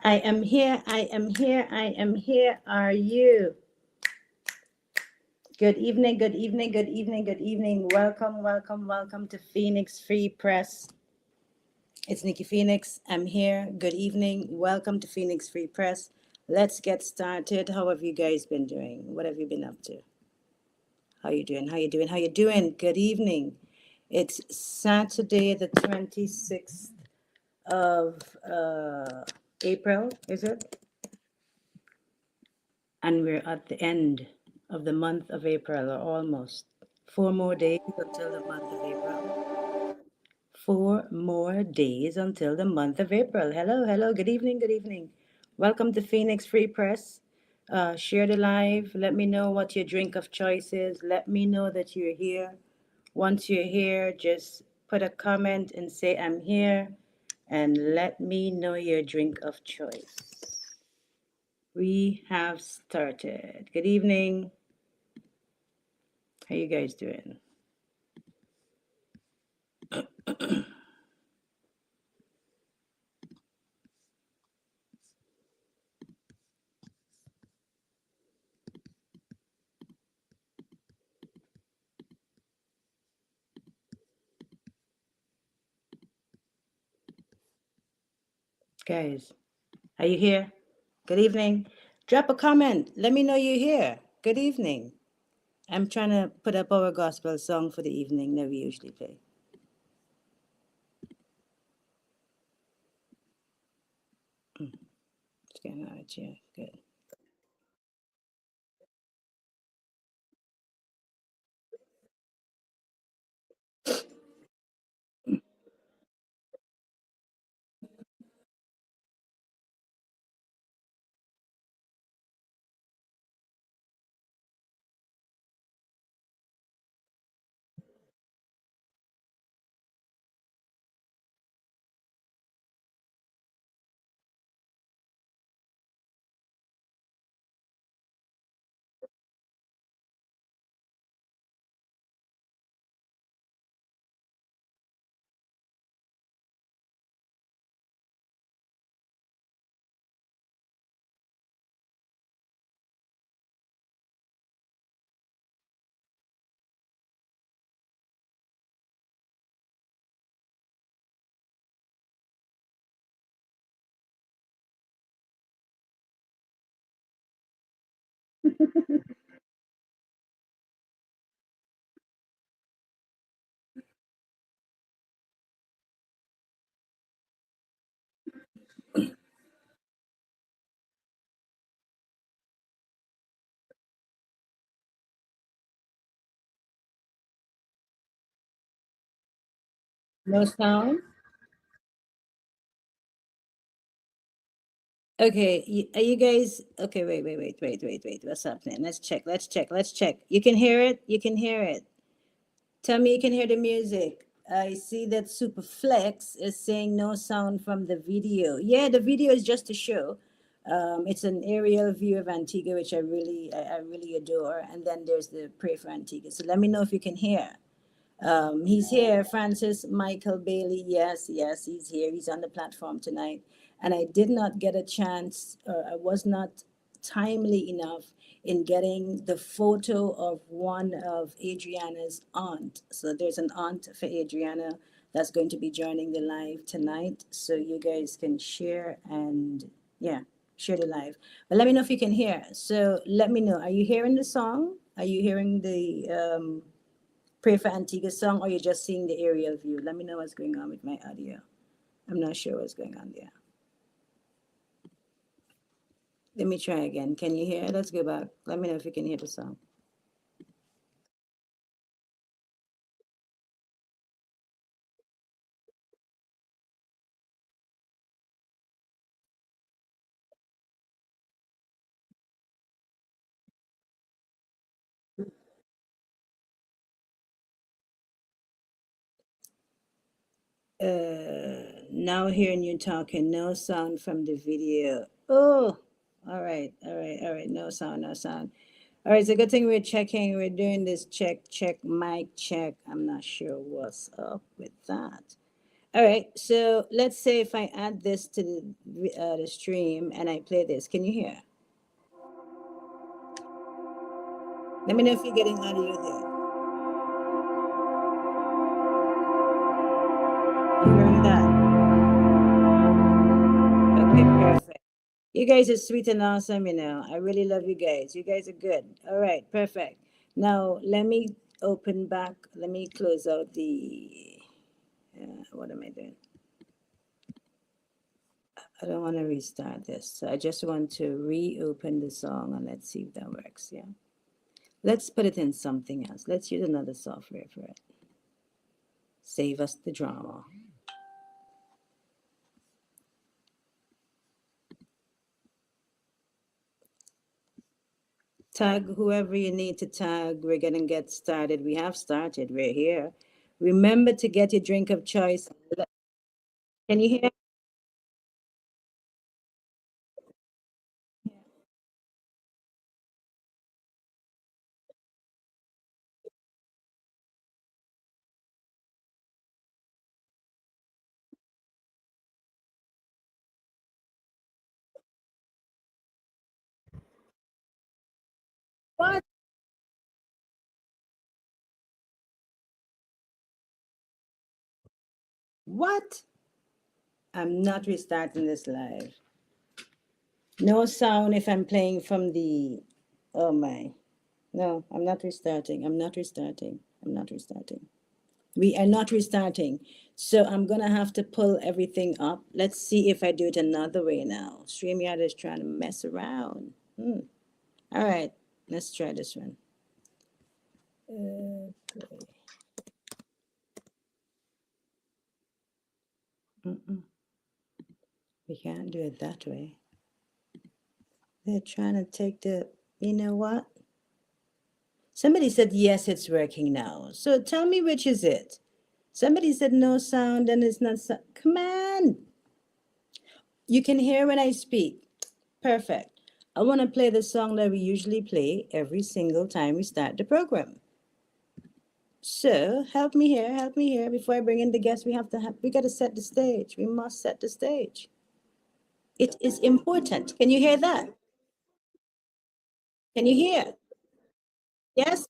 I am here. I am here. I am here. Are you? Good evening. Good evening. Good evening. Good evening. Welcome, welcome, welcome to Phoenix Free Press. It's Nikki Phoenix. I'm here. Good evening. Welcome to Phoenix Free Press. Let's get started. How have you guys been doing? What have you been up to? How you doing? How you doing? How you doing? Good evening. It's Saturday, the 26th of April, is it? And we're at the end of the month of April, or almost. 4 more days until the month of April. 4 more days until the month of April. Hello, hello, good evening, good evening. Welcome to Phoenix Free Press. Share the live. Let me know what your drink of choice is. Let me know that you're here. Once you're here, just put a comment and say, I'm here. And let me know your drink of choice. We have started. Good evening. How you guys doing? Guys, are you here? Good evening. Drop a comment. Let me know you're here. Good evening. I'm trying to put up our gospel song for the evening that we usually play. What's going on with you? Good. No sound? Okay, are you guys okay? Wait. What's happening? Let's check. Let's check. Let's check. You can hear it. You can hear it. Tell me you can hear the music. I see that Superflex is saying no sound from the video. Yeah, the video is just a show. It's an aerial view of Antigua, which I really adore. And then there's the Pray for Antigua. So let me know if you can hear. He's here, Francis Michael Bailey. Yes, yes, he's here. He's on the platform tonight. And I did not get a chance, or I was not timely enough in getting the photo of one of Adriana's aunt. So there's an aunt for Adriana that's going to be joining the live tonight. So you guys can share and, yeah, share the live. But let me know if you can hear. So let me know. Are you hearing the song? Are you hearing the Pray for Antigua song, or you're just seeing the aerial view? Let me know what's going on with my audio. I'm not sure what's going on there. Let me try again. Can you hear? Let's go back. Let me know if you can hear the song. Now hearing you talking, no sound from the video. Oh, all right. No sound, no sound. All right, it's a good thing we're checking. We're doing this check, mic check. I'm not sure what's up with that. All right. So let's say if I add this to the stream and I play this, can you hear? Let me know if you're getting audio there. You hearing that? Okay, perfect. You guys are sweet and awesome, you know. I really love you guys. You guys are good. All right, perfect. Now let me open back. Let me close out the. What am I doing? I don't want to restart this. So I just want to reopen the song and let's see if that works. Yeah. Let's put it in something else. Let's use another software for it. Save us the drama. Tag whoever you need to tag. We're going to get started. We have started. We're here. Remember to get your drink of choice. Can you hear? What? What? I'm not restarting this live. No sound if I'm playing from the. Oh my. No, I'm not restarting. I'm not restarting. I'm not restarting. We are not restarting. So I'm going to have to pull everything up. Let's see if I do it another way now. StreamYard is trying to mess around. All right, let's try this one. Mm-mm. We can't do it that way. They're trying to take the, you know what? Somebody said, yes, it's working now. So tell me which is it. Somebody said no sound and it's not sound. Come on. You can hear when I speak. Perfect. I want to play the song that we usually play every single time we start the program. So help me here. Before I bring in the guests, we got to set the stage. We must set the stage. It is important. Can you hear that? Can you hear? Yes?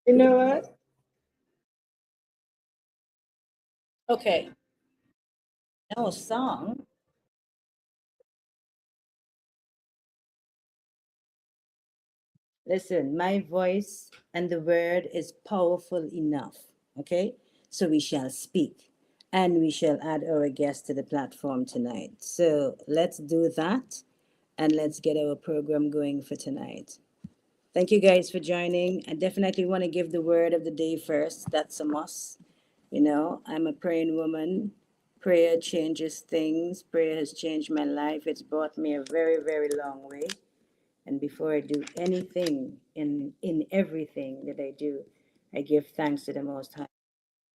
You know what? Okay. No song. Listen, my voice and the word is powerful enough. Okay? So we shall speak and we shall add our guest to the platform tonight. So let's do that and let's get our program going for tonight. Thank you guys for joining. I definitely want to give the word of the day first. That's a must. You know, I'm a praying woman. Prayer changes things. Prayer has changed my life. It's brought me a very, very long way. And before I do anything in everything that I do, I give thanks to the Most High.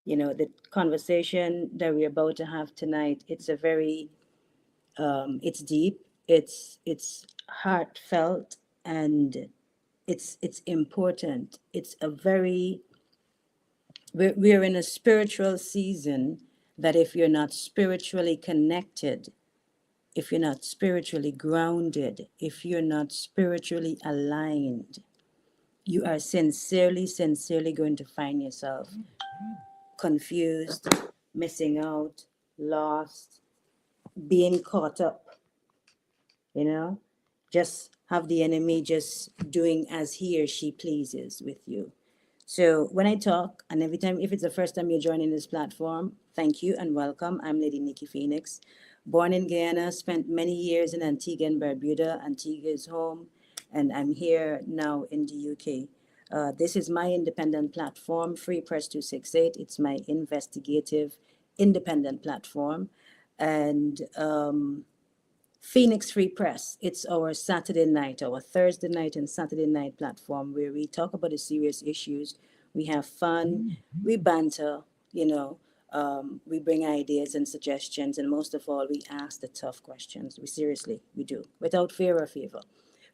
You know, the conversation that we're about to have tonight, it's a very it's deep, it's heartfelt, and it's important. It's a very we're in a spiritual season that if you're not spiritually connected, if you're not spiritually grounded, if you're not spiritually aligned, you are sincerely going to find yourself confused, missing out, lost, being caught up, you know? Just have the enemy just doing as he or she pleases with you. So when I talk, and every time, if it's the first time you're joining this platform, thank you and welcome. I'm Lady Nikki Phoenix. Born in Guyana, spent many years in Antigua and Barbuda. Antigua is home, and I'm here now in the UK. This is my independent platform, Free Press 268. It's my investigative, independent platform. And Phoenix Free Press. It's our Saturday night, our Thursday night and Saturday night platform where we talk about the serious issues. We have fun, we banter, you know. We bring ideas and suggestions, and most of all, we ask the tough questions. We seriously, we do, without fear or favor.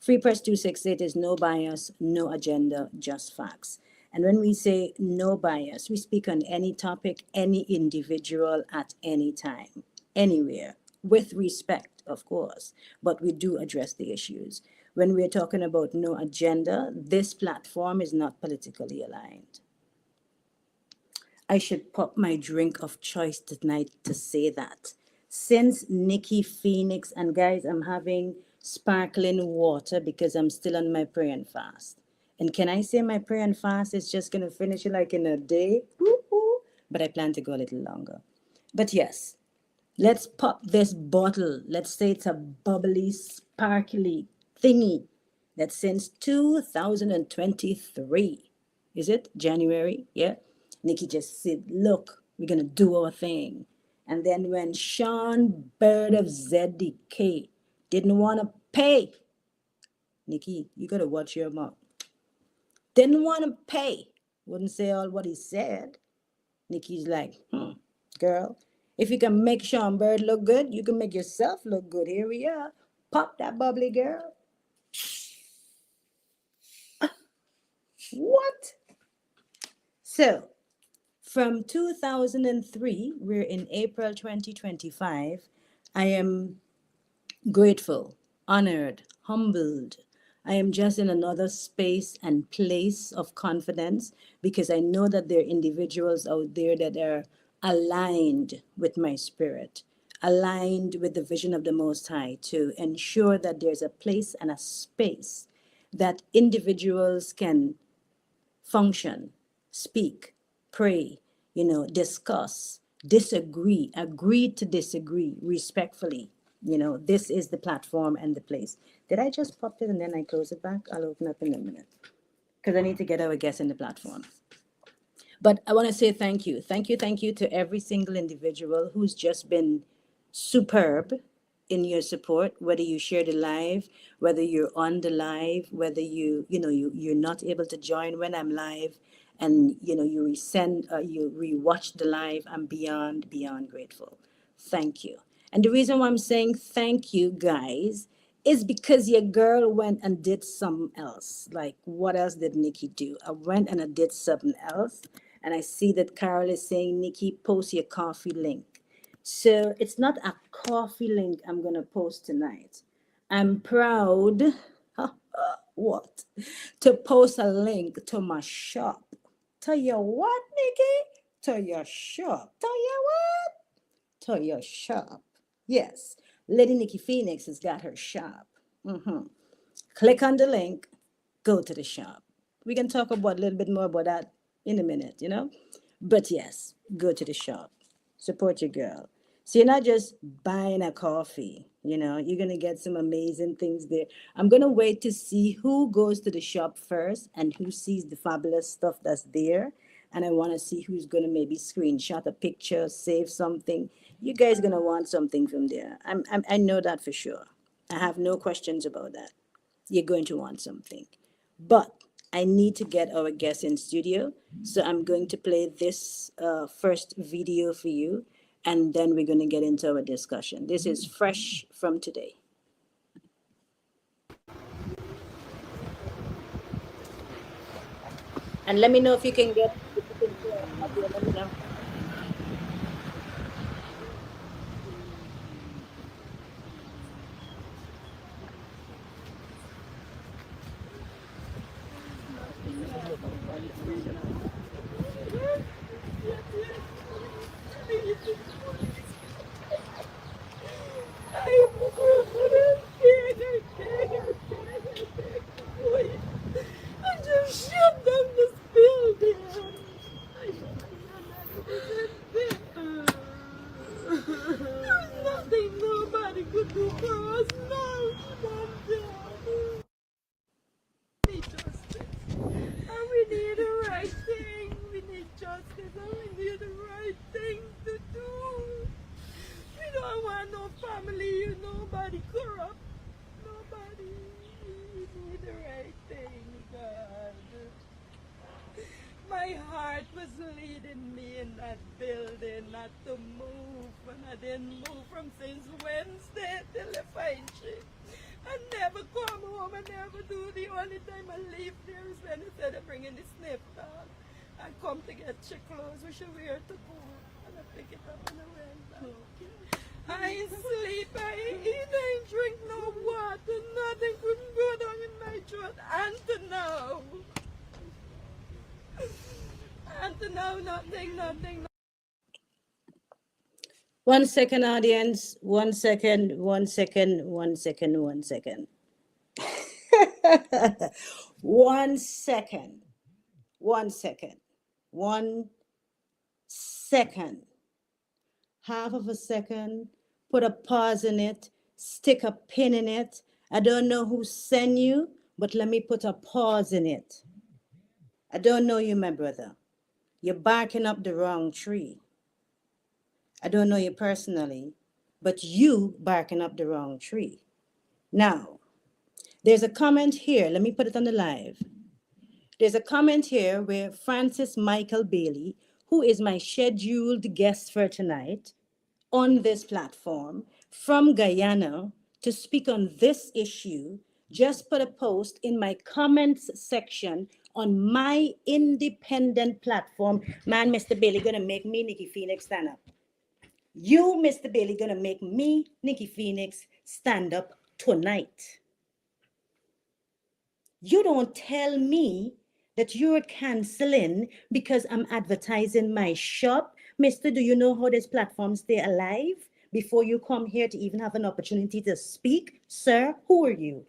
Free Press 268 is no bias, no agenda, just facts. And when we say no bias, we speak on any topic, any individual at any time, anywhere, with respect, of course, but we do address the issues. When we're talking about no agenda, this platform is not politically aligned. I should pop my drink of choice tonight to say that. Since Nikki Phoenix, and guys, I'm having sparkling water because I'm still on my prayer and fast. And can I say my prayer and fast is just going to finish it like in a day? Woo-hoo. But I plan to go a little longer. But yes, let's pop this bottle. Let's say it's a bubbly, sparkly thingy that since 2023, is it January? Yeah. Nikki just said, look, we're going to do our thing. And then when Sean Bird of ZDK didn't want to pay, Nikki, you got to watch your mouth. Didn't want to pay. Wouldn't say all what he said. Nikki's like, girl, if you can make Sean Bird look good, you can make yourself look good. Here we are. Pop that bubbly, girl. What? So, from 2003, we're in April 2025. I am grateful, honored, humbled. I am just in another space and place of confidence because I know that there are individuals out there that are aligned with my spirit, aligned with the vision of the Most High to ensure that there's a place and a space that individuals can function, speak, pray, discuss, disagree, agree to disagree respectfully. This is the platform and the place. Did I just pop it and then I close it back? I'll open up in a minute because I need to get our guests in the platform. But I want to say thank you. Thank you, thank you to every single individual who's just been superb in your support, whether you share the live, whether you're on the live, whether you're not able to join when I'm live, and you you rewatch the live. I'm beyond grateful. Thank you. And the reason why I'm saying thank you, guys, is because your girl went and did something else. Like, what else did Nikki do? I went and I did something else. And I see that Carol is saying, Nikki, post your coffee link. So it's not a coffee link I'm going to post tonight. I'm proud, what? To post a link to my shop. To your what, Nikki? To your shop. To your what? To your shop. Yes, Lady Nikki Phoenix has got her shop. Click on the link, go to the shop. We can talk about a little bit more about that in a minute, But yes, go to the shop. Support your girl. So you're not just buying a coffee, you're going to get some amazing things there. I'm going to wait to see who goes to the shop first and who sees the fabulous stuff that's there. And I want to see who's going to maybe screenshot a picture, save something. You guys are going to want something from there. I know that for sure. I have no questions about that. You're going to want something. But I need to get our guests in studio. So I'm going to play this first video for you. And then we're going to get into our discussion. This is fresh from today. And let me know if you can get, if you can hear audio. Let me know. I just shut down this building. There's nothing nobody could do for us now. We need justice. And we need the right thing. We need justice and we need the right thing to do. We don't want no family, nobody corrupt. Nobody. We need the right thing, God. My heart was leading me in that building not to move, and I didn't move from since Wednesday till the fine shift. I never come home, I never do. The only time I leave there is when they said they're bringing the sniff dog. I come to get your clothes, we should wear to go, and I pick it up and I went back. I ain't sleep, I ain't eat, I ain't drink no water, nothing couldn't go down in my throat, and to now. And to now, nothing. 1 second, audience. 1 second, 1 second, 1 second, 1 second. 1 second. 1 second. 1 second. Half of a second. Put a pause in it. Stick a pin in it. I don't know who sent you, but let me put a pause in it. I don't know you, my brother. You're barking up the wrong tree. I don't know you personally, but you barking up the wrong tree. Now, there's a comment here. Let me put it on the live. There's a comment here where Francis Michael Bailey, who is my scheduled guest for tonight on this platform from Guyana to speak on this issue, just put a post in my comments section on my independent platform. Man, Mr. Bailey gonna make me, Nikki Phoenix, stand up. You, Mr. Bailey, gonna make me, Nikki Phoenix, stand up tonight. You don't tell me that you're canceling because I'm advertising my shop. Mister, do you know how this platform stay alive before you come here to even have an opportunity to speak? Sir, who are you?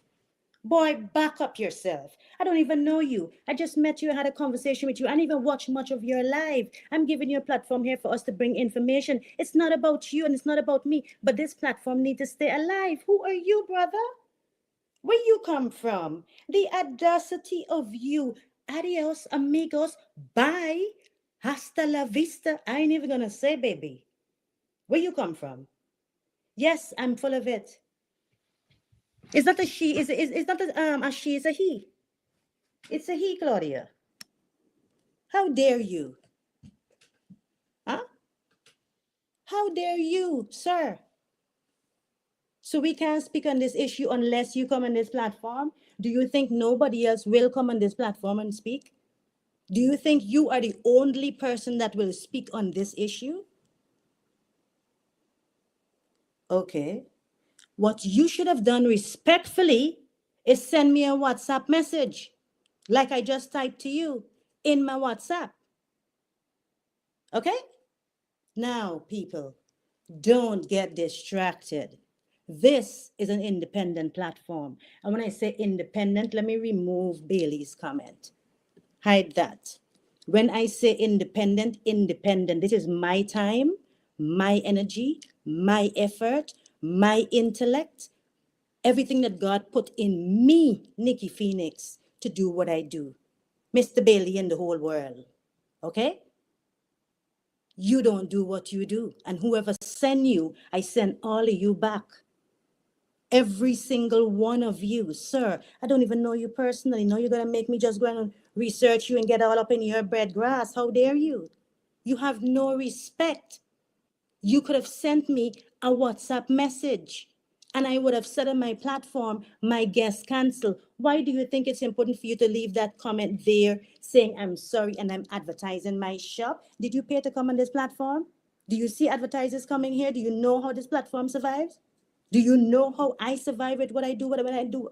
Boy, back up yourself. I don't even know you. I just met you, had a conversation with you. I didn't even watch much of your live. I'm giving you a platform here for us to bring information. It's not about you and it's not about me, but this platform needs to stay alive. Who are you, brother? Where you come from? The audacity of you. Adios, amigos. Bye. Hasta la vista. I ain't even gonna say, baby. Where you come from? Yes, I'm full of it. It's not a she. It's not a she. It's a he. It's a he, Claudia. How dare you? Huh? How dare you, sir? So we can't speak on this issue unless you come on this platform. Do you think nobody else will come on this platform and speak? Do you think you are the only person that will speak on this issue? Okay. What you should have done respectfully is send me a WhatsApp message, like I just typed to you in my WhatsApp. Okay? Now, people, don't get distracted. This is an independent platform. And when I say independent, let me remove Bailey's comment. Hide that. When I say independent, this is my time, my energy, my effort, my intellect, everything that God put in me, Nikki Phoenix, to do what I do. Mr. Bailey and the whole world. Okay? You don't do what you do. And whoever sent you, I send all of you back. Every single one of you, sir. I don't even know you personally. No, you're going to make me just go and research you and get all up in your bread grass. How dare you? You have no respect. You could have sent me a WhatsApp message and I would have said on my platform, my guest cancel. Why do you think it's important for you to leave that comment there saying I'm sorry and I'm advertising my shop? Did you pay to come on this platform? Do you see advertisers coming here? Do you know how this platform survives? Do you know how I survive with what I do, what I do?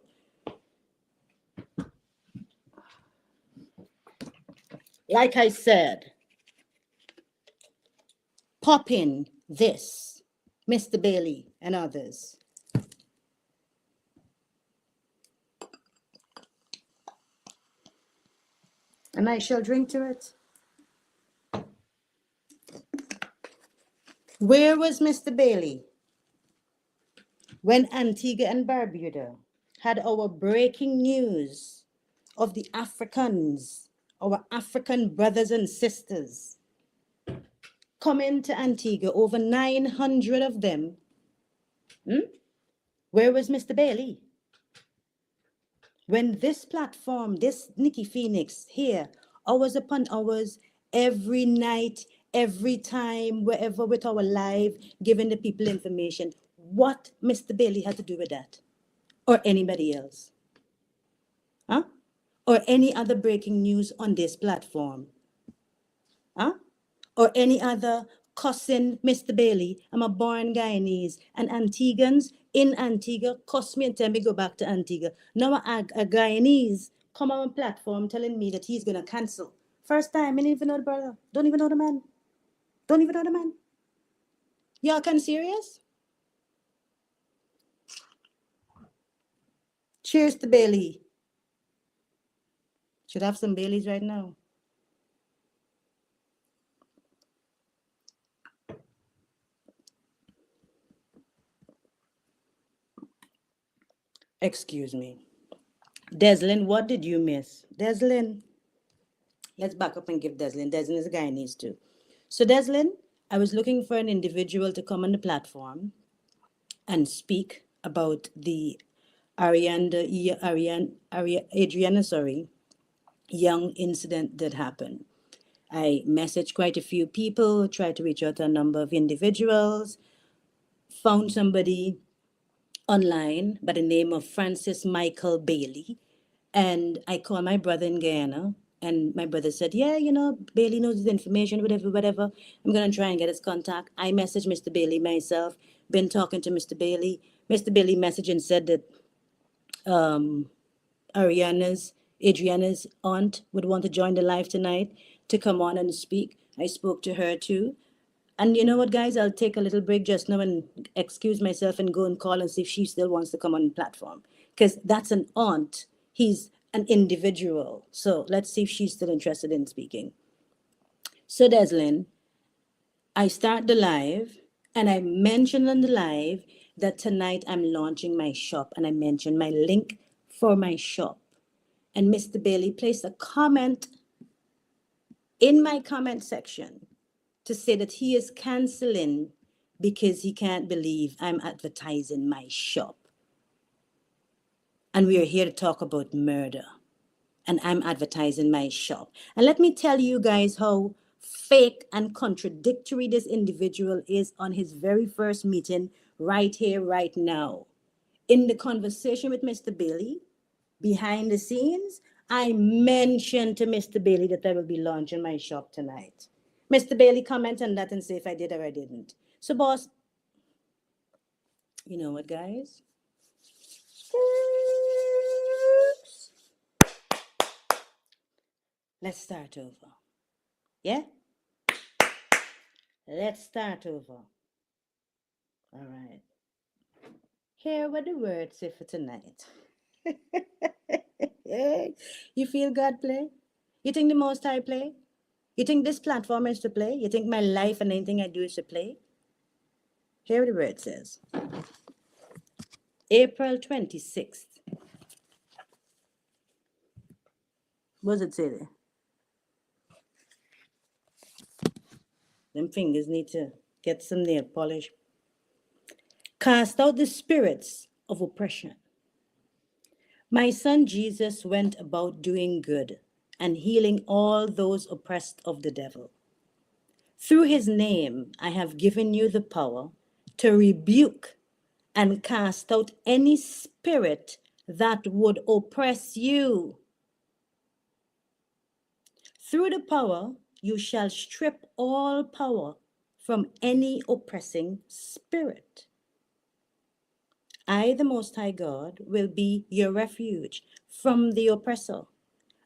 Like I said, pop in this, Mr. Bailey and others. And I shall drink to it. Where was Mr. Bailey when Antigua and Barbuda had our breaking news of the Africans, our African brothers and sisters, coming to Antigua, over 900 of them? Where was Mr. Bailey? When this platform, this Nikki Phoenix here hours upon hours, every night, every time, wherever with our live, giving the people information. What Mr. Bailey had to do with that? Or anybody else? Huh? Or any other breaking news on this platform? Huh? Or any other cussing Mr. Bailey? I'm a born Guyanese and Antiguans in Antigua cuss me and tell me go back to Antigua. Now a Guyanese come on a platform telling me that he's gonna cancel. First time, I didn't even know the brother. Don't even know the man. Don't even know the man. Y'all can serious? Cheers to Bailey. Should have some Baileys right now. Excuse me. Deslin, what did you miss? Deslin, let's back up and give Deslin. Deslin is a guy needs to. So Deslin, I was looking for an individual to come on the platform and speak about the Adriana, young incident that happened. I messaged quite a few people, tried to reach out to a number of individuals, found somebody online by the name of Francis Michael Bailey. And I called my brother in Guyana, and my brother said, yeah, Bailey knows his information, whatever, whatever. I'm going to try and get his contact. I messaged Mr. Bailey myself, been talking to Mr. Bailey. Mr. Bailey messaged and said that Adriana's aunt would want to join the live tonight to come on and speak. I spoke to her too. And you know what, guys? I'll take a little break just now and excuse myself and go and call and see if she still wants to come on the platform. Because that's an aunt. He's an individual. So let's see if she's still interested in speaking. So, Deslin, I start the live and I mentioned on the live that tonight I'm launching my shop and I mentioned my link for my shop. And Mr. Bailey placed a comment in my comment section to say that he is canceling because he can't believe I'm advertising my shop. And we are here to talk about murder. And I'm advertising my shop. And let me tell you guys how fake and contradictory this individual is on his very first meeting right here, right now. In the conversation with Mr. Bailey, behind the scenes, I mentioned to Mr. Bailey that I will be launching my shop tonight. Mr. Bailey, comment on that and say if I did or I didn't. So, boss, you know what, guys? Let's start over. Yeah? Let's start over. All right. Here were the words say for tonight. You feel God play? You think the Most High play? You think this platform is to play? You think my life and anything I do is to play? Here the word says. April 26th. What does it say there? Them fingers need to get some nail polish. Cast out the spirits of oppression. My son Jesus went about doing good and healing all those oppressed of the devil. Through his name, I have given you the power to rebuke and cast out any spirit that would oppress you. Through the power, you shall strip all power from any oppressing spirit. I, the Most High God, will be your refuge from the oppressor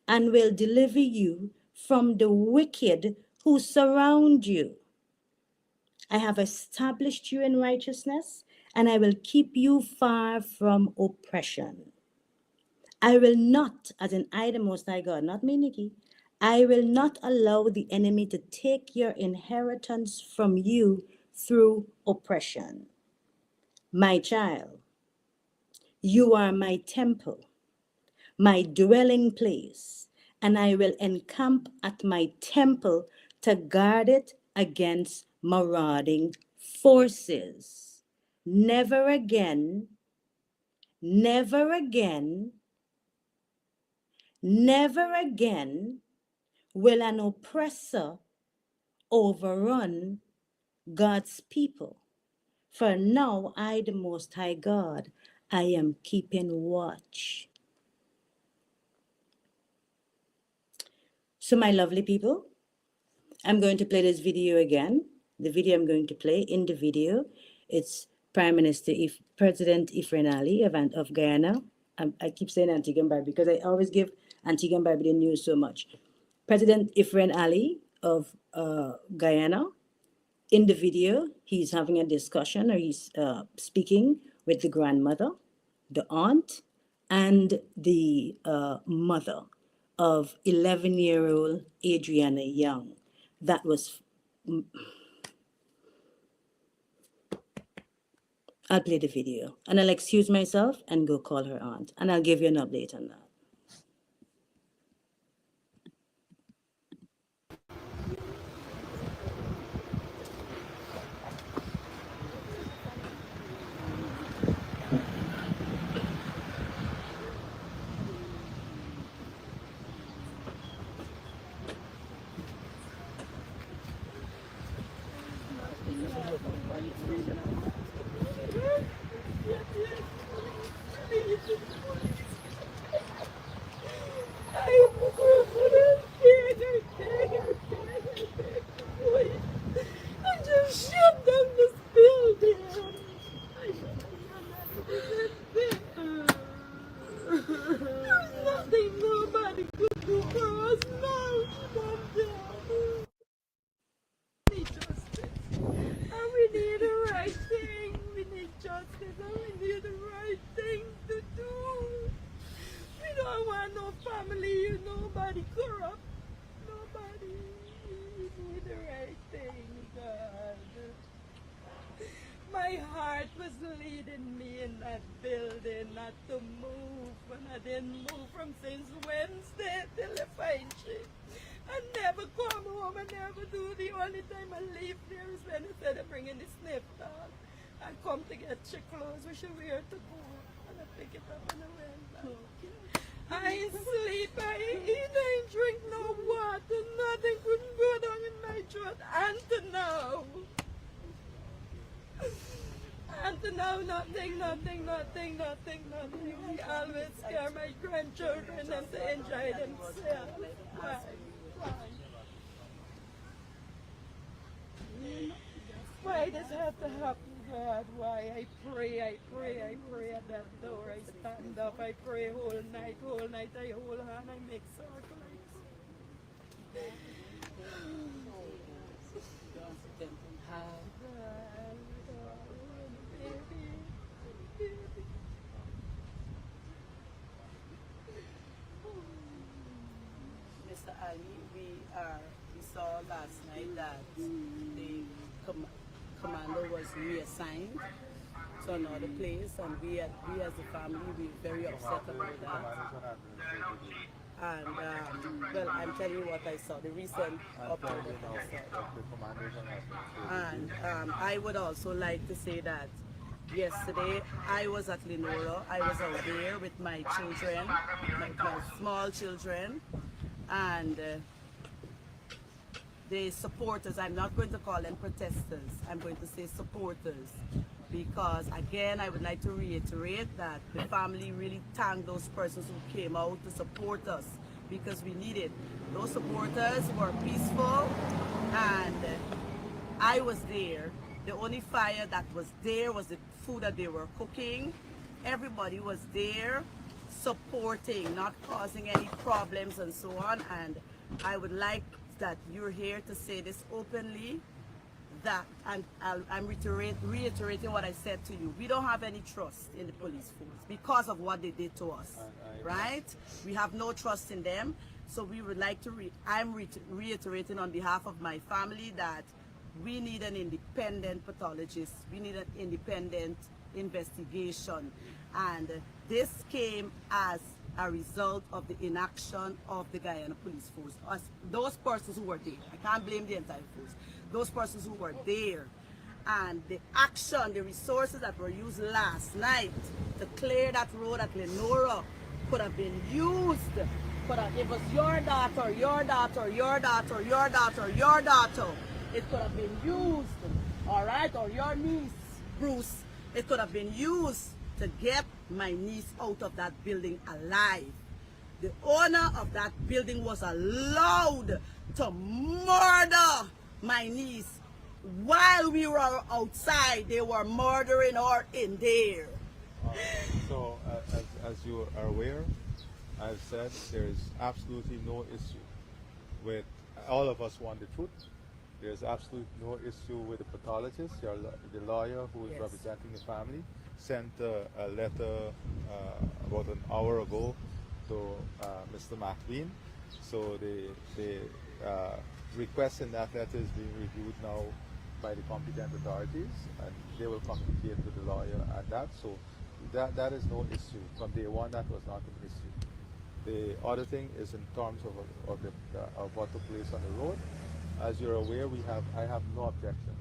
and will deliver you from the wicked who surround you. I have established you in righteousness, and I will keep you far from oppression. I will not, as in I, the Most High God, not me, Nikki, I will not allow the enemy to take your inheritance from you through oppression. My child, you are my temple, my dwelling place, and I will encamp at my temple to guard it against marauding forces. Never again, never again, never again will an oppressor overrun God's people? For now, I, the Most High God, I am keeping watch. So, my lovely people, I'm going to play this video again. The video I'm going to play in the video, it's President Ifren Ali of Guyana. I keep saying Antigua and Barbuda because I always give Antigua and Barbuda the news so much. President Ifren Ali of Guyana. In the video, he's having a discussion, or he's speaking with the grandmother, the aunt, and the mother of 11-year-old Adriana Young. That was. I'll play the video and I'll excuse myself and go call her aunt, and I'll give you an update on that. I just shut down this building. There's nothing nobody could do for us now. We need justice. And we need the right thing. We need justice and we need the right thing to do. We don't want no family, nobody corrupt. Nobody. We need the right thing, God. My heart was leading me in that building not to move, and I didn't move from since Wednesday till the fine shit. I never come home, I never do. The only time I leave there is when instead of bringing the sniff dog, I come to get your clothes, we should wear to go, and I pick it up and I went back. I ain't sleep, I ain't eat, I ain't drink no water, nothing couldn't go down in my throat, and to now. And to now, nothing. We always scare my grandchildren and to enjoy themselves. Why does it have to happen, God? Why? I pray at that door. I stand up, I pray whole night, I hold on, I make circles. Mr. Ali, we saw last night that the commander was reassigned to another place, and we as a family, we're very upset about that. And well, I'm telling you what I saw, the recent upload that I saw. And I would also like to say that yesterday I was at Lenora. I was out there with my children, my small children, and the supporters. I'm not going to call them protesters. I'm going to say supporters. Because again, I would like to reiterate that the family really thank those persons who came out to support us, because we need it. Those supporters were peaceful, and I was there. The only fire that was there was the food that they were cooking. Everybody was there supporting, not causing any problems and so on. And I would like that you're here to say this openly, that, and I'm reiterating what I said to you. We don't have any trust in the police force because of what they did to us, right? We have no trust in them. So we would like to, I'm reiterating on behalf of my family that we need an independent pathologist. We need an independent investigation. And this came as a result of the inaction of the Guyana police force. Those persons who were there, I can't blame the entire force. Those persons who were there, and the action, the resources that were used last night to clear that road at Lenora could have been used could have, it was your daughter, your daughter, your daughter, your daughter, your daughter. It could have been used, all right, or your niece, Bruce. It could have been used to get my niece out of that building alive. The owner of that building was allowed to murder my niece while we were outside. They were murdering her in there. So, as you are aware, I've said there is absolutely no issue with all of us want the truth. There's absolutely no issue with the pathologist. The lawyer who is Yes. representing the family sent a letter about an hour ago to Mr. McLean. So the request in that letter is being reviewed now by the competent authorities, and they will communicate with the lawyer at that. So that is no issue. From day one, that was not an issue. The other thing is in terms of what took place on the road. As you're aware, I have no objections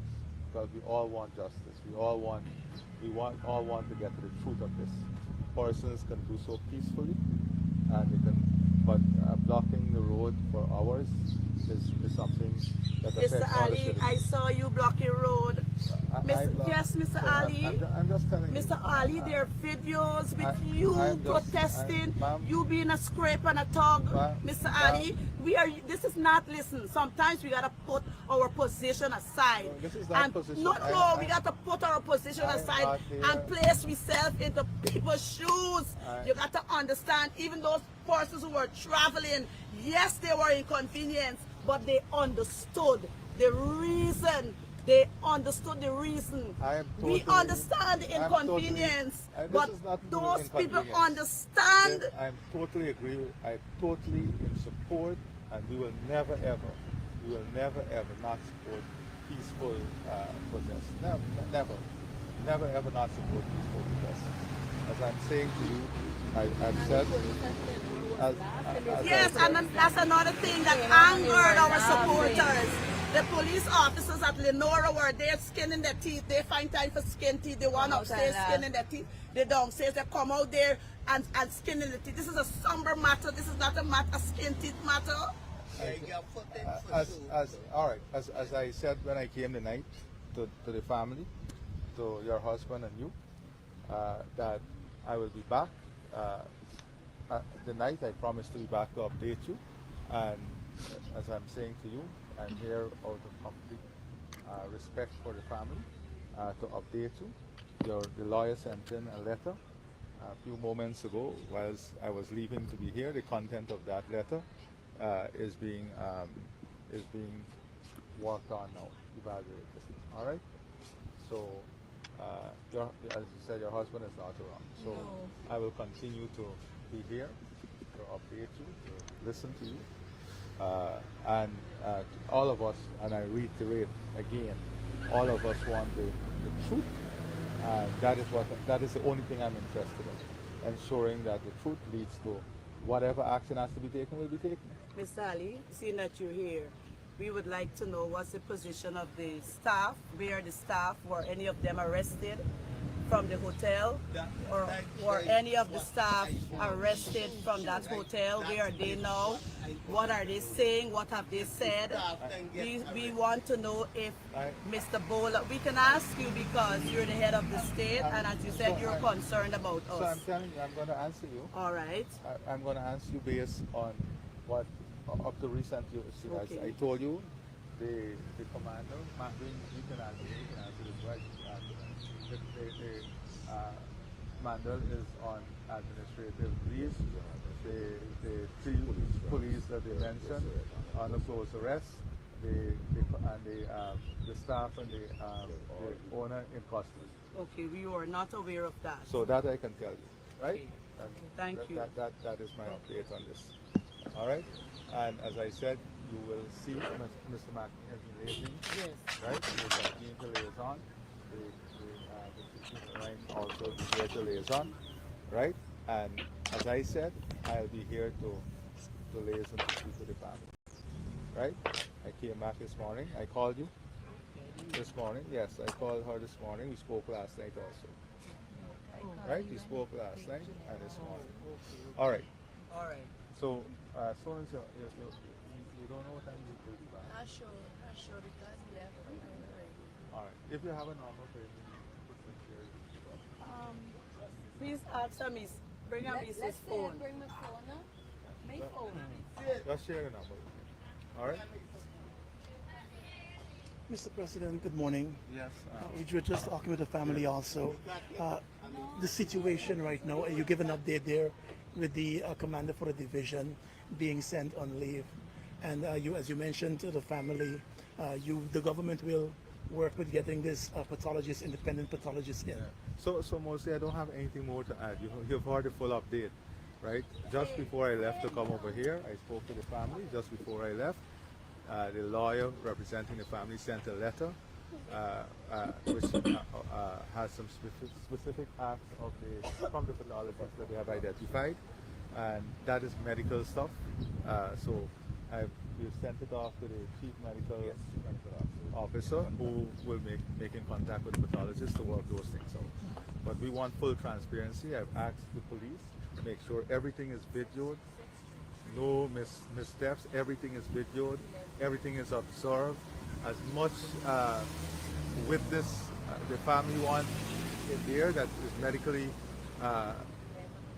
because we all want justice. We all want to get to the truth of this. Persons can do so peacefully, and they can, but blocking the road for hours is something that affects Mr. all the Ali, citizens. I saw you blocking road. Yes, Mr. So Ali. I'm just telling Mr. you. Ali, there are videos with you I'm just- protesting, ma'am. you being a scrape and a tug. Mr. Ma'am. Ali, this is not, listen, sometimes we gotta put our position aside. No, this is not and position. No, we I- gotta put our position I'm aside not here. and place ourselves into people's shoes. I- You got to understand, even those persons who were traveling, yes, they were inconvenienced, but they understood the reason. They understood the reason. I am We totally- understand the I'm totally- inconvenience, this but is not those people inconvenience. understand. I'm totally agree. I totally in support, and we will never ever not support peaceful protests. Never ever not support peaceful protests. As I'm saying to you, I've said. As Yes, and that's another thing that angered our supporters. The police officers at Lenora were there skinning their teeth. They find time for skin teeth. They want upstairs skinning their teeth. They downstairs, they come out there and skinning the teeth. This is a somber matter. This is not a skin teeth matter. as I said when I came tonight to the family, to your husband and you, that I will be back. The night I promised to be back to update you, and as I'm saying to you, I'm here out of complete respect for the family to update you. The lawyer sent in a letter a few moments ago whilst I was leaving to be here. The content of that letter is being worked on now, evaluated. All right. So, as you said, your husband is not around. So I will continue to be here to update you, to listen to you, and all of us. And I reiterate again, all of us want the truth. That is the only thing I'm interested in, ensuring that the truth leads to whatever action has to be taken will be taken. Ms. Ali, seeing that you're here, we would like to know what's the position of the staff, where the staff, were any of them arrested from the hotel, or were any of the staff arrested from that hotel? Where are they now? What are they saying? What have they said? We want to know if Mr. Bola, we can ask you because you're the head of the state, and as you said, you're concerned about So I'm us. telling you, I'm going to answer you. All right. I'm going to answer you based on what up to recent years. Okay. As I told you, the commander, you can answer this right. The commander is on administrative leave. The three police that they mentioned on the close arrest. The staff and the owner in custody. Okay, we were not aware of that. So that I can tell you, right? And Thank that, you. That is my update on this. All right. And as I said, you will see Mr. McLean, Yes. right? He will continue to liaison. The Ryan also be here to liaison, right? And as I said, I'll be here to liaison to speak to the family, right? I came back this morning. I called you this morning. Yes, I called her this morning. We spoke last night also. Right? We spoke last night and this morning. All right. All right. So As soon as you don't know what time you will be back. Not sure because he left already. All right. If you have a normal payment, put some shares. Please ask her, miss. Bring her Mrs. phone. Bring my phone up. My phone. Just share your number. All right. Mr. President, good morning. Yes. We were just talking with the family also. The situation right now, you give an update there with the commander for the division being sent on leave. And you, as you mentioned to the family, the government will work with getting this pathologist, independent pathologist in. So mostly I don't have anything more to add. You've heard the full update, right? Just before I left to come over here, I spoke to the family. Just before I left, the lawyer representing the family sent a letter which has some specific acts from the pathologists that they have identified, and that is medical stuff. So we've sent it off to the chief medical officer, who will make in contact with the pathologist to work those things out. But we want full transparency. I've asked the police to make sure everything is videoed, no missteps, everything is videoed, everything is observed. As much witness the family want in there that is medically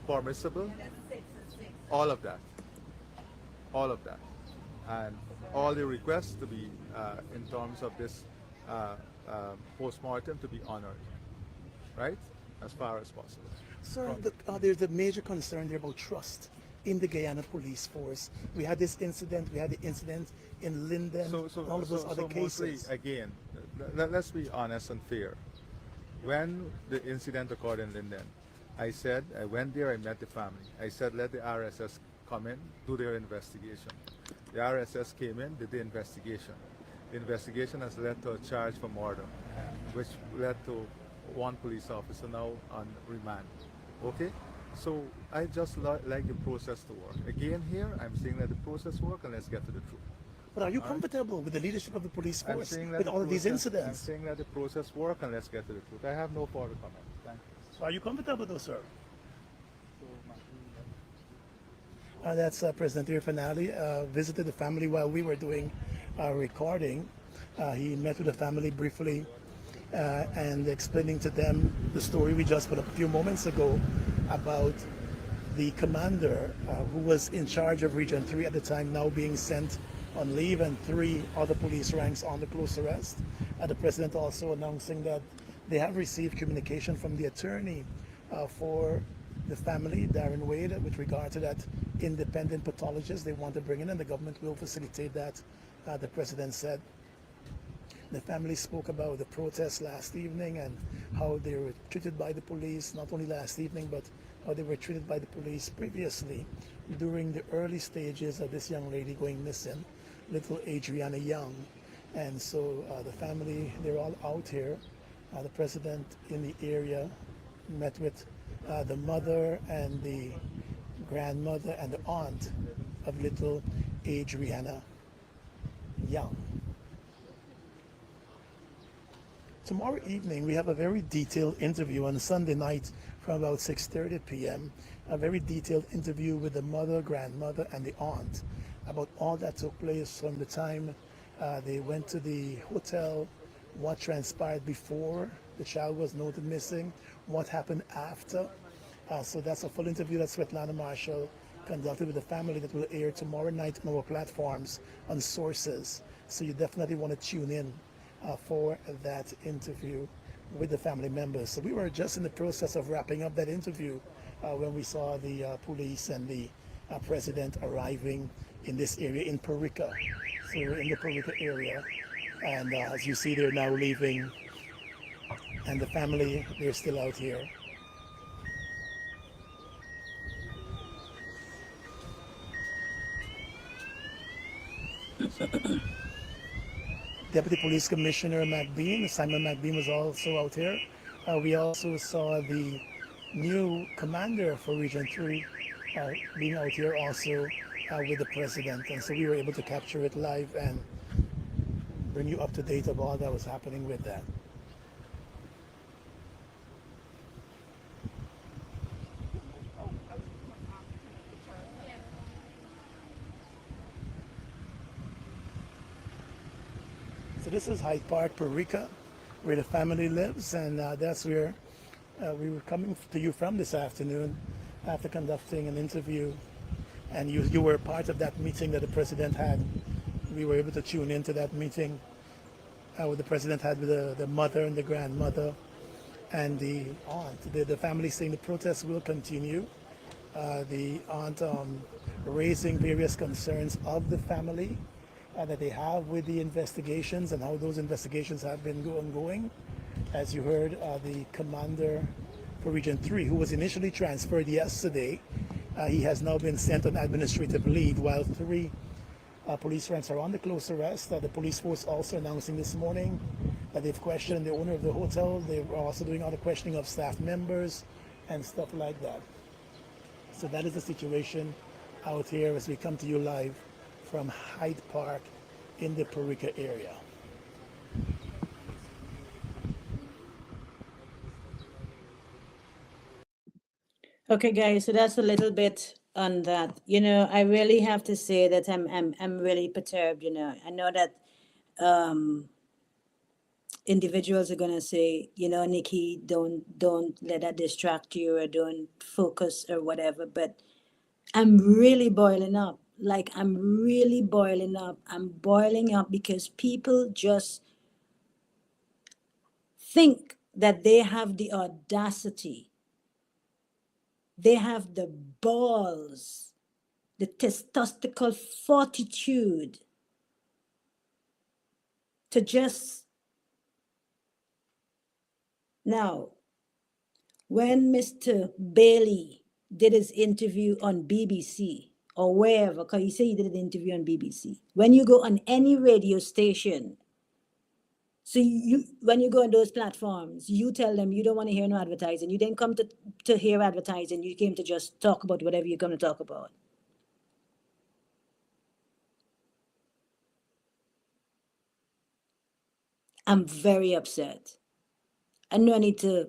permissible, all of that, and all the requests to be in terms of this post-mortem to be honored, right, as far as possible. Sir, there's a major concern there about trust in the Guyana police force. We had this incident, we had the incident in Linden, and all of those other mostly, cases. again, let's be honest and fair. When the incident occurred in Linden, I went there, I met the family. I said, let the RSS come in, do their investigation. The RSS came in, did the investigation. The investigation has led to a charge for murder, which led to one police officer now on remand. Okay? So I just like the process to work. Again here, I'm saying let the process work and let's get to the truth. But are you comfortable with the leadership of the police I'm force saying let with the all of these process- I'm incidents? saying let the process work and let's get to the truth. I have no further comment. Thank you. So are you comfortable though, sir? That's President Irfanali visited the family while we were doing our recording. He met with the family briefly and explaining to them the story we just put up a few moments ago about the commander who was in charge of Region 3 at the time now being sent on leave, and 3 other police ranks under close arrest. The president also announcing that they have received communication from the attorney for the family, Darren Wade, with regard to that independent pathologist they want to bring in, and the government will facilitate that, the president said. The family spoke about the protest last evening and how they were treated by the police, not only last evening, but how they were treated by the police previously during the early stages of this young lady going missing, little Adriana Young. And so the family, they're all out here. The president in the area met with the mother and the grandmother and the aunt of little Adriana Young. Tomorrow evening, we have a very detailed interview on Sunday night from about 6:30 p.m. A very detailed interview with the mother, grandmother, and the aunt about all that took place from the time they went to the hotel, what transpired before the child was noted missing, what happened after. So that's a full interview that Svetlana Marshall conducted with the family that will air tomorrow night on our platforms on Sources. So you definitely want to tune in for that interview with the family members. So we were just in the process of wrapping up that interview when we saw the police and the president arriving in this area in Parika. So we're in the Parika area, and as you see, they're now leaving, and the family, they're still out here. Deputy Police Commissioner McBean, Simon McBean, was also out here. We also saw the new commander for Region 3 being out here also with the president. And so we were able to capture it live and bring you up to date of all that was happening with that. this is Hyde Park, Puerto Rico, where the family lives, and that's where we were coming to you from this afternoon after conducting an interview. And you were part of that meeting that the president had. We were able to tune into that meeting what the president had with the mother and the grandmother and the aunt. The family saying the protest will continue. The aunt raising various concerns of the family that they have with the investigations and how those investigations have been ongoing. As you heard, the commander for Region 3, who was initially transferred yesterday, he has now been sent on administrative leave, while 3 police friends are under close arrest. The police force also announcing this morning that they've questioned the owner of the hotel. They're also doing other questioning of staff members and stuff like that. So that is the situation out here as we come to you live from Hyde Park in the Puerto Rico area. Okay, guys, so that's a little bit on that. You know, I really have to say that I'm really perturbed. You know, I know that individuals are gonna say, you know, Nikki, don't let that distract you, or don't focus or whatever. But I'm really boiling up. Like, I'm really boiling up. I'm boiling up because people just think that they have the audacity, they have the balls, the testosterone fortitude to just. Now, when Mr. Bailey did his interview on BBC or wherever, because you say he did an interview on BBC, when you go on any radio station, so when you go on those platforms, you tell them you don't want to hear no advertising. You didn't come to hear advertising. You came to just talk about whatever you're going to talk about. I'm very upset. I know I need to,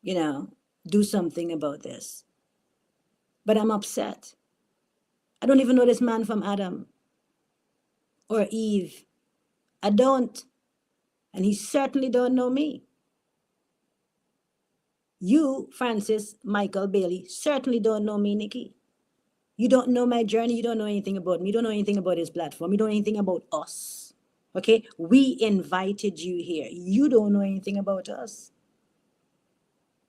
you know, do something about this. But I'm upset. I don't even know this man from Adam or Eve. I don't. And he certainly don't know me. You, Francis Michael Bailey, certainly don't know me, Nikki. You don't know my journey. You don't know anything about me. You don't know anything about his platform. You don't know anything about us. Okay? We invited you here. You don't know anything about us.